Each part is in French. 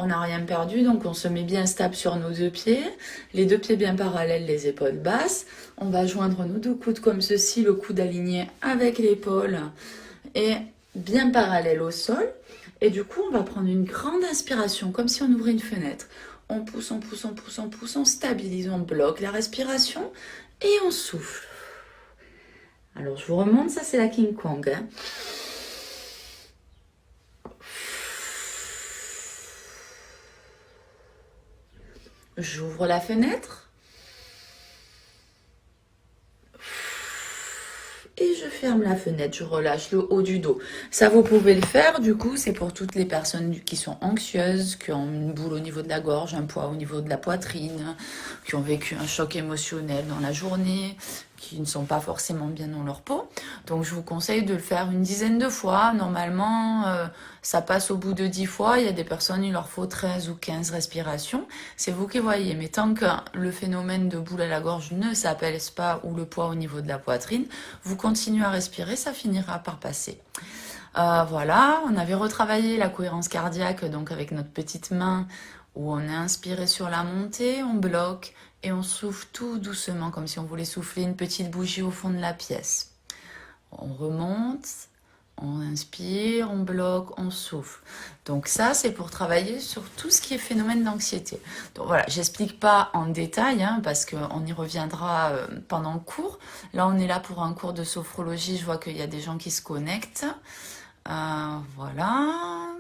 on n'a rien perdu, donc on se met bien stable sur nos deux pieds, les deux pieds bien parallèles, les épaules basses. On va joindre nos deux coudes comme ceci, le coude aligné avec l'épaule et bien parallèle au sol. Et du coup, on va prendre une grande inspiration, comme si on ouvrait une fenêtre. On pousse, on pousse, on pousse, on pousse, on stabilise, on bloque la respiration et on souffle. Alors, je vous remonte, ça c'est la King Kong. Hein. J'ouvre la fenêtre. Et je ferme la fenêtre, je relâche le haut du dos. Ça, vous pouvez le faire, du coup, c'est pour toutes les personnes qui sont anxieuses, qui ont une boule au niveau de la gorge, un poids au niveau de la poitrine, qui ont vécu un choc émotionnel dans la journée, qui ne sont pas forcément bien dans leur peau. Donc, je vous conseille de le faire une dizaine de fois. Normalement, ça passe au bout de 10 fois. Il y a des personnes, il leur faut 13 ou 15 respirations. C'est vous qui voyez. Mais tant que le phénomène de boule à la gorge ne s'apaise pas ou le poids au niveau de la poitrine, vous continuez à respirer, ça finira par passer. Voilà, on avait retravaillé la cohérence cardiaque donc avec notre petite main où on est inspiré sur la montée, on bloque et on souffle tout doucement comme si on voulait souffler une petite bougie au fond de la pièce. On remonte, on inspire, on bloque, on souffle. Donc ça, c'est pour travailler sur tout ce qui est phénomène d'anxiété. Donc voilà, j'explique pas en détail, hein, parce qu'on y reviendra pendant le cours. Là, on est là pour un cours de sophrologie. Je vois qu'il y a des gens qui se connectent. Voilà.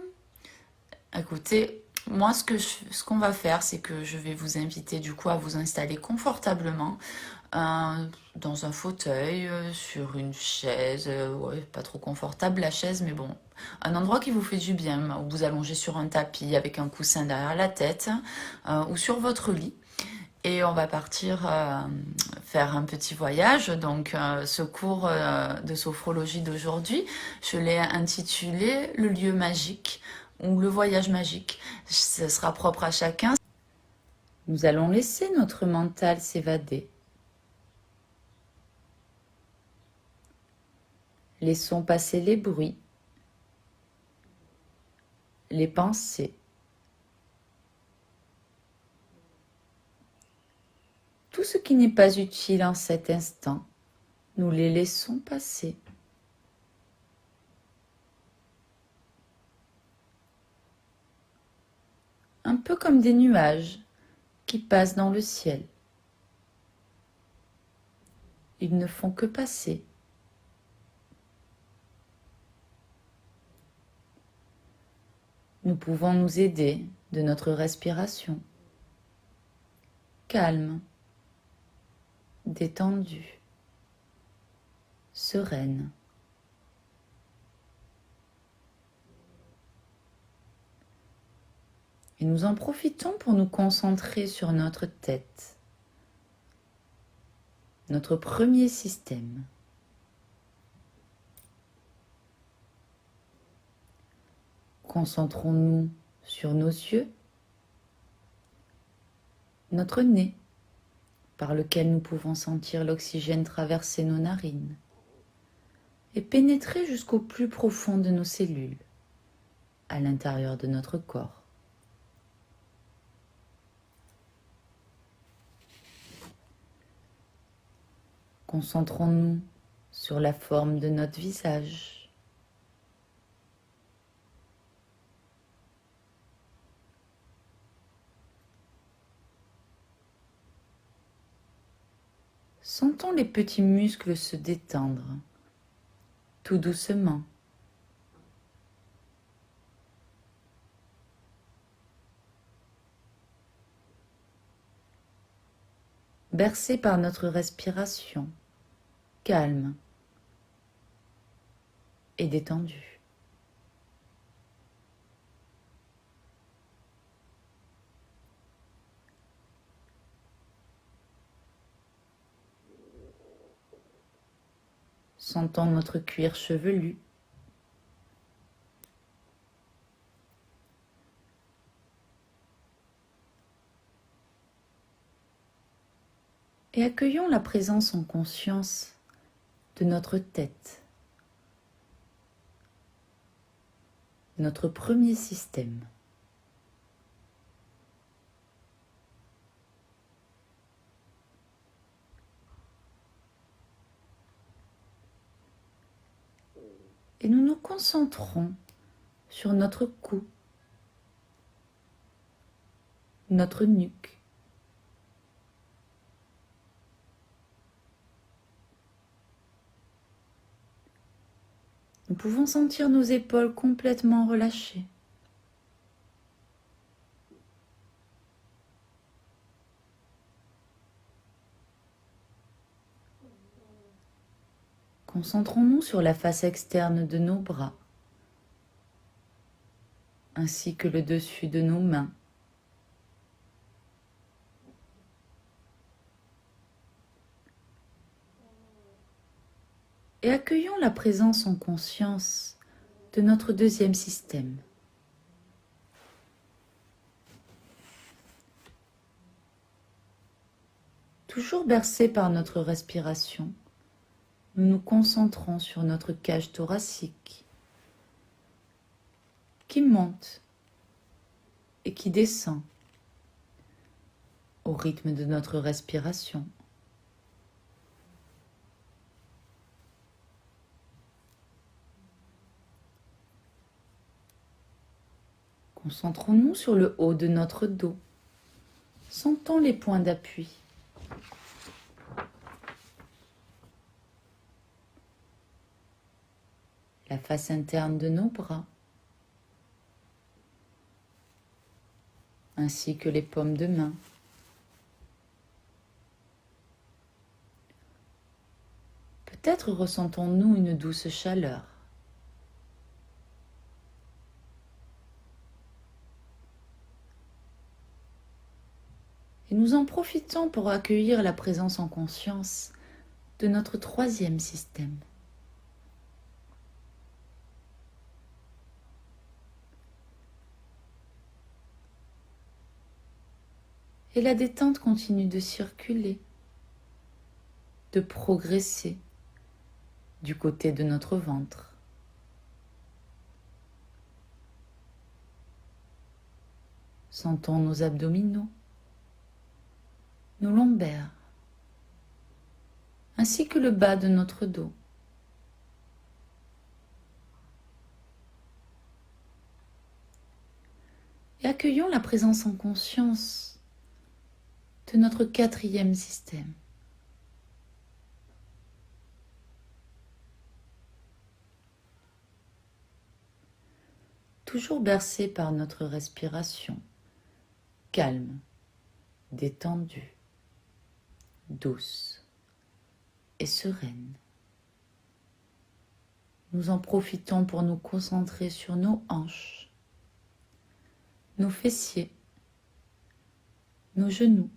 Écoutez, moi, ce qu'on va faire, c'est que je vais vous inviter du coup à vous installer confortablement dans un fauteuil, sur une chaise, ouais, pas trop confortable la chaise, mais bon, un endroit qui vous fait du bien, où vous allongez sur un tapis avec un coussin derrière la tête, ou sur votre lit. Et on va partir faire un petit voyage. Donc, ce cours de sophrologie d'aujourd'hui, je l'ai intitulé Le lieu magique ou le voyage magique. Ce sera propre à chacun. Nous allons laisser notre mental s'évader. Laissons passer les bruits, les pensées. Tout ce qui n'est pas utile en cet instant, nous les laissons passer. Un peu comme des nuages qui passent dans le ciel. Ils ne font que passer. Nous pouvons nous aider de notre respiration. Calme, détendue, sereine. Et nous en profitons pour nous concentrer sur notre tête, notre premier système. Concentrons-nous sur nos yeux, notre nez, par lequel nous pouvons sentir l'oxygène traverser nos narines et pénétrer jusqu'au plus profond de nos cellules, à l'intérieur de notre corps. Concentrons-nous sur la forme de notre visage. Sentons les petits muscles se détendre, tout doucement. Bercés par notre respiration, calme et détendue. Sentons notre cuir chevelu. Et accueillons la présence en conscience de notre tête, notre premier système. Et nous nous concentrons sur notre cou, notre nuque. Nous pouvons sentir nos épaules complètement relâchées. Concentrons-nous sur la face externe de nos bras, ainsi que le dessus de nos mains. Et accueillons la présence en conscience de notre deuxième système. Toujours bercés par notre respiration, nous nous concentrons sur notre cage thoracique qui monte et qui descend au rythme de notre respiration. Concentrons-nous sur le haut de notre dos. Sentons les points d'appui. La face interne de nos bras, ainsi que les paumes de main. Peut-être ressentons-nous une douce chaleur. Et nous en profitons pour accueillir la présence en conscience de notre troisième système. Et la détente continue de circuler, de progresser du côté de notre ventre. Sentons nos abdominaux, nos lombaires, ainsi que le bas de notre dos. Et accueillons la présence en conscience de notre quatrième système. Toujours bercé par notre respiration, calme, détendue, douce et sereine. Nous en profitons pour nous concentrer sur nos hanches, nos fessiers, nos genoux,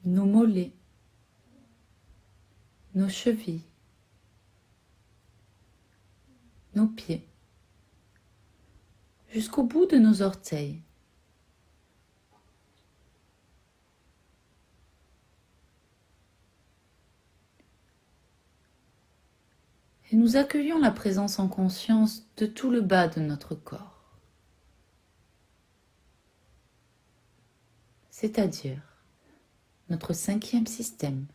nos mollets, nos chevilles, nos pieds, jusqu'au bout de nos orteils. Et nous accueillons la présence en conscience de tout le bas de notre corps, c'est-à-dire notre cinquième système.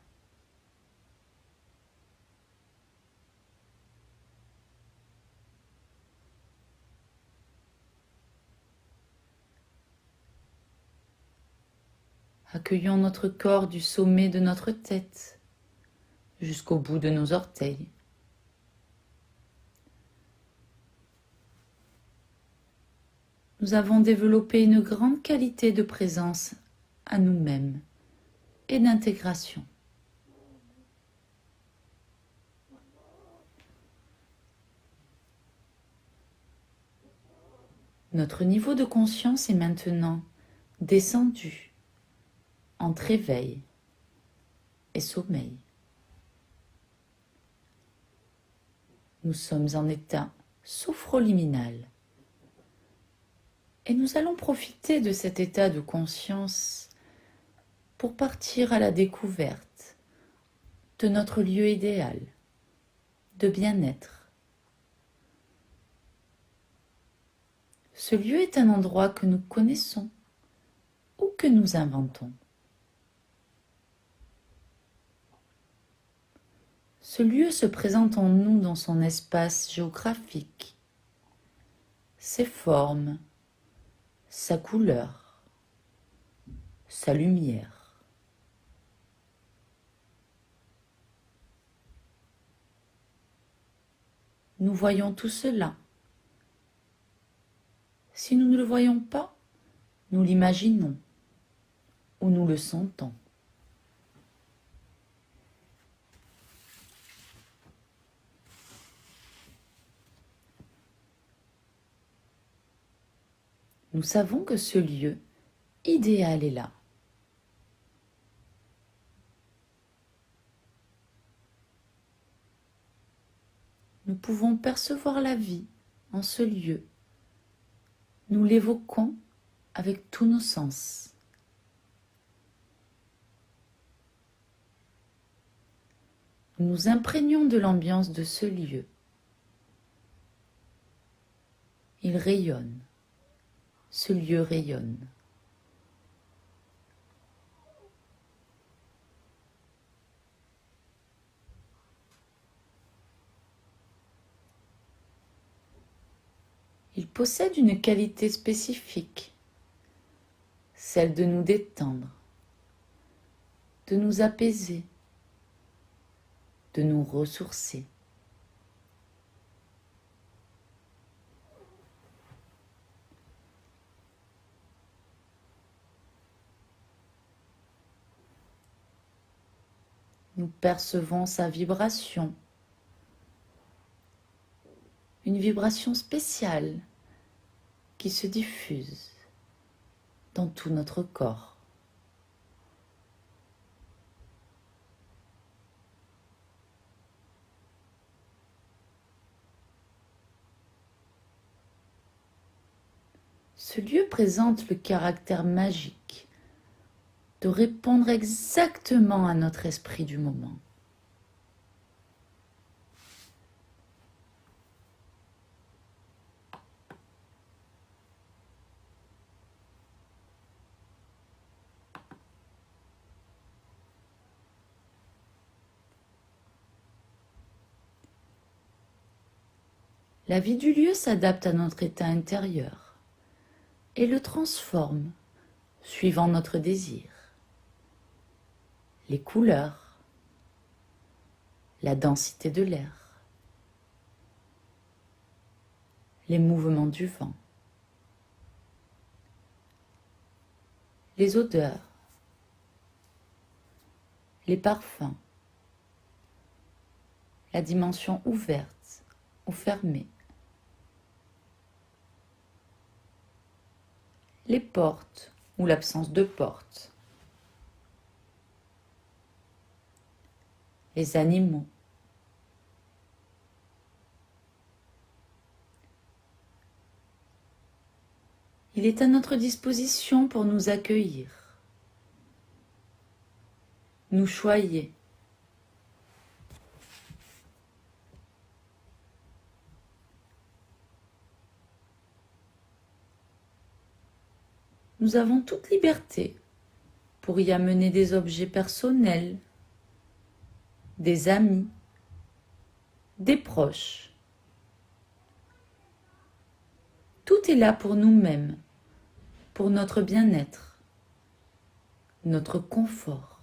Accueillons notre corps du sommet de notre tête jusqu'au bout de nos orteils. Nous avons développé une grande qualité de présence à nous-mêmes et d'intégration. Notre niveau de conscience est maintenant descendu entre éveil et sommeil. Nous sommes en état soufroliminal et nous allons profiter de cet état de conscience pour partir à la découverte de notre lieu idéal de bien-être. Ce lieu est un endroit que nous connaissons ou que nous inventons. Ce lieu se présente en nous dans son espace géographique, ses formes, sa couleur, sa lumière. Nous voyons tout cela. Si nous ne le voyons pas, nous l'imaginons ou nous le sentons. Nous savons que ce lieu idéal est là. Nous pouvons percevoir la vie en ce lieu. Nous l'évoquons avec tous nos sens. Nous nous imprégnons de l'ambiance de ce lieu. Il rayonne. Ce lieu rayonne. Il possède une qualité spécifique, celle de nous détendre, de nous apaiser, de nous ressourcer. Nous percevons sa vibration, une vibration spéciale qui se diffuse dans tout notre corps. Ce lieu présente le caractère magique de répondre exactement à notre esprit du moment. La vie du lieu s'adapte à notre état intérieur et le transforme suivant notre désir. Les couleurs, la densité de l'air, les mouvements du vent, les odeurs, les parfums, la dimension ouverte ou fermée, les portes ou l'absence de portes, les animaux, il est à notre disposition pour nous accueillir, nous choyer, nous avons toute liberté pour y amener des objets personnels, des amis, des proches. Tout est là pour nous-mêmes, pour notre bien-être, notre confort,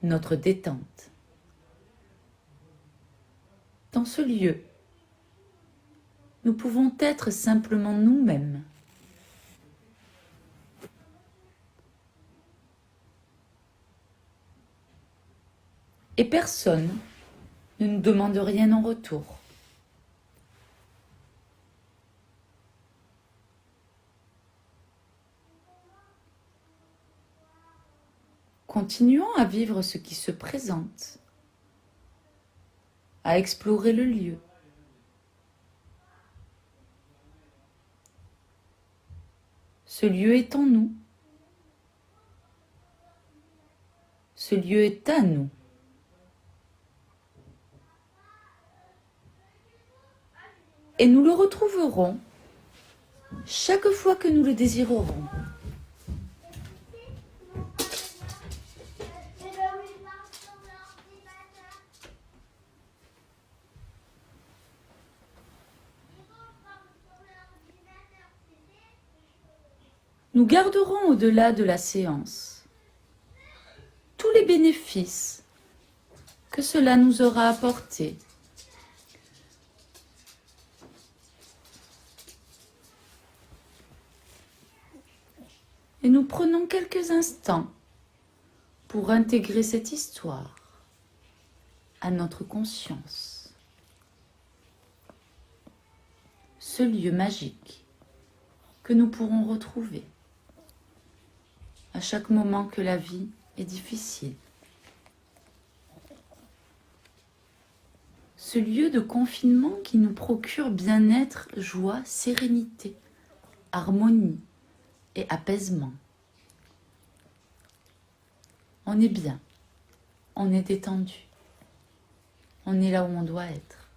notre détente. Dans ce lieu, nous pouvons être simplement nous-mêmes. Et personne ne nous demande rien en retour. Continuons à vivre ce qui se présente, à explorer le lieu. Ce lieu est en nous. Ce lieu est à nous. Et nous le retrouverons chaque fois que nous le désirerons. Nous garderons au-delà de la séance tous les bénéfices que cela nous aura apportés. Et nous prenons quelques instants pour intégrer cette histoire à notre conscience. Ce lieu magique que nous pourrons retrouver à chaque moment que la vie est difficile. Ce lieu de confinement qui nous procure bien-être, joie, sérénité, harmonie et apaisement. On est bien, on est détendu, on est là où on doit être.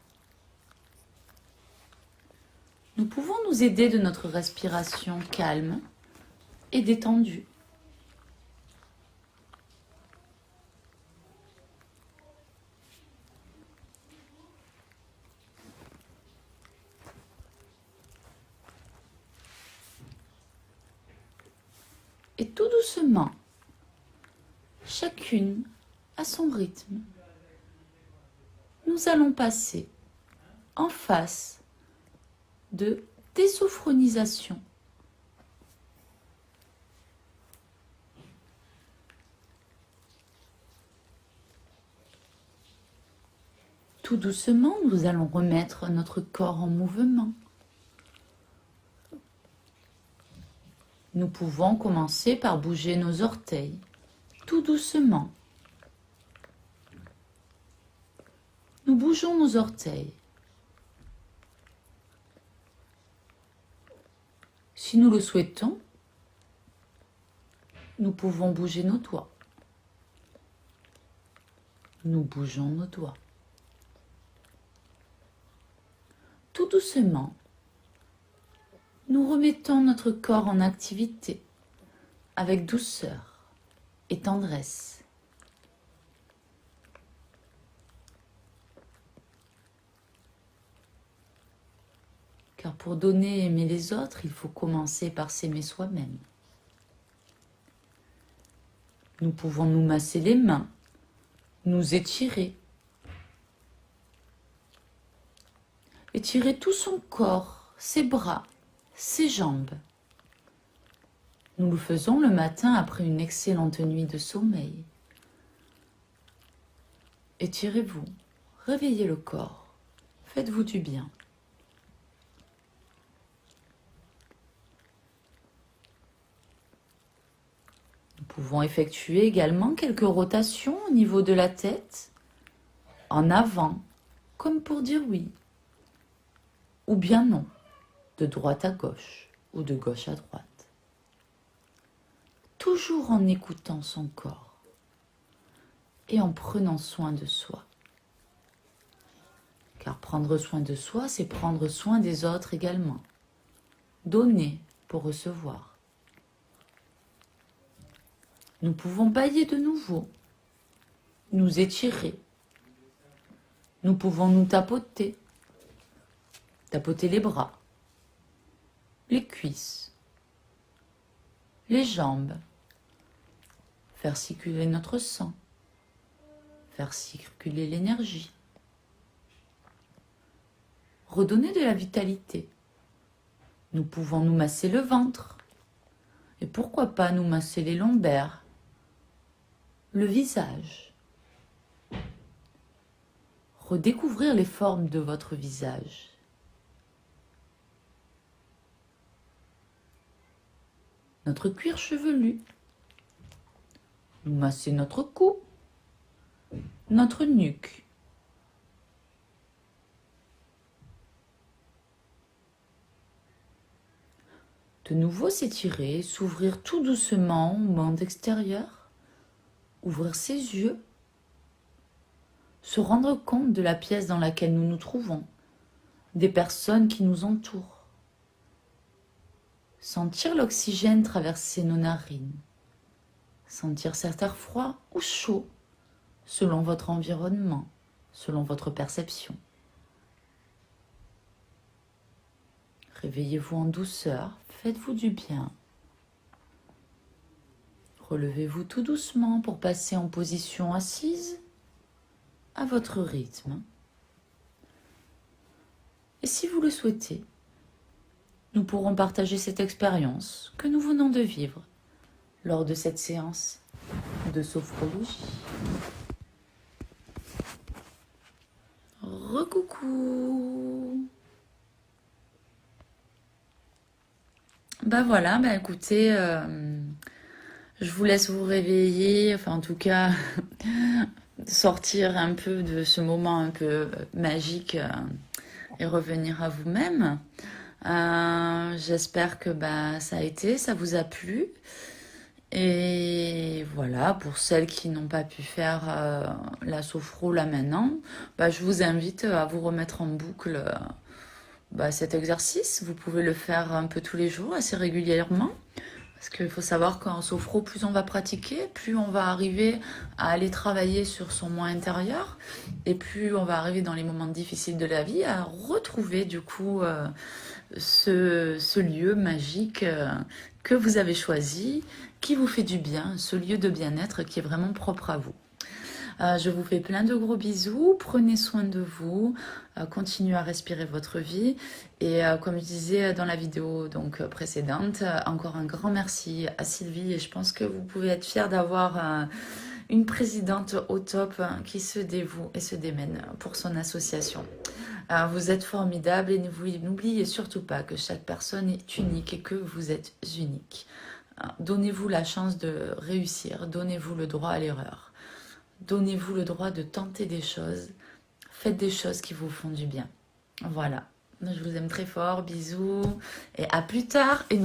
Nous pouvons nous aider de notre respiration calme et détendue. Et tout doucement, chacune à son rythme, nous allons passer en phase de désophronisation. Tout doucement, nous allons remettre notre corps en mouvement. Nous pouvons commencer par bouger nos orteils, tout doucement. Nous bougeons nos orteils. Si nous le souhaitons, nous pouvons bouger nos doigts. Nous bougeons nos doigts. Tout doucement, nous remettons notre corps en activité avec douceur et tendresse. Car pour donner et aimer les autres, il faut commencer par s'aimer soi-même. Nous pouvons nous masser les mains, nous étirer. Étirer tout son corps, ses bras, ses jambes. Nous le faisons le matin après une excellente nuit de sommeil. Étirez-vous, réveillez le corps, faites-vous du bien. Nous pouvons effectuer également quelques rotations au niveau de la tête, en avant, comme pour dire oui, ou bien non, de droite à gauche ou de gauche à droite. Toujours en écoutant son corps et en prenant soin de soi. Car prendre soin de soi, c'est prendre soin des autres également. Donner pour recevoir. Nous pouvons bâiller de nouveau, nous étirer. Nous pouvons nous tapoter. Tapoter les bras, les cuisses, les jambes, faire circuler notre sang, faire circuler l'énergie, redonner de la vitalité. Nous pouvons nous masser le ventre et pourquoi pas nous masser les lombaires, le visage. Redécouvrir les formes de votre visage. Notre cuir chevelu, nous masser notre cou, notre nuque. De nouveau s'étirer, s'ouvrir tout doucement au monde extérieur, ouvrir ses yeux, se rendre compte de la pièce dans laquelle nous nous trouvons, des personnes qui nous entourent. Sentir l'oxygène traverser nos narines. Sentir cet air froid ou chaud, selon votre environnement, selon votre perception. Réveillez-vous en douceur, faites-vous du bien. Relevez-vous tout doucement pour passer en position assise à votre rythme. Et si vous le souhaitez, nous pourrons partager cette expérience que nous venons de vivre lors de cette séance de sophrologie. Recoucou. Bah voilà, bah écoutez, je vous laisse vous réveiller, enfin en tout cas sortir un peu de ce moment un peu magique et revenir à vous-même. J'espère que bah, ça vous a plu. Et voilà, pour celles qui n'ont pas pu faire la sophro là maintenant, bah, je vous invite à vous remettre en boucle bah, cet exercice. Vous pouvez le faire un peu tous les jours, assez régulièrement. Parce qu'il faut savoir qu'en sophro, plus on va pratiquer, plus on va arriver à aller travailler sur son moi intérieur, et plus on va arriver dans les moments difficiles de la vie à retrouver du coup ce lieu magique que vous avez choisi, qui vous fait du bien, ce lieu de bien-être qui est vraiment propre à vous. Je vous fais plein de gros bisous, prenez soin de vous, continuez à respirer votre vie et comme je disais dans la vidéo donc, précédente, encore un grand merci à Sylvie et je pense que vous pouvez être fiers d'avoir une présidente au top qui se dévoue et se démène pour son association. Vous êtes formidable et n'oubliez surtout pas que chaque personne est unique et que vous êtes unique. Donnez-vous la chance de réussir, donnez-vous le droit à l'erreur. Donnez-vous le droit de tenter des choses. Faites des choses qui vous font du bien. Voilà. Je vous aime très fort. Bisous. Et à plus tard. Et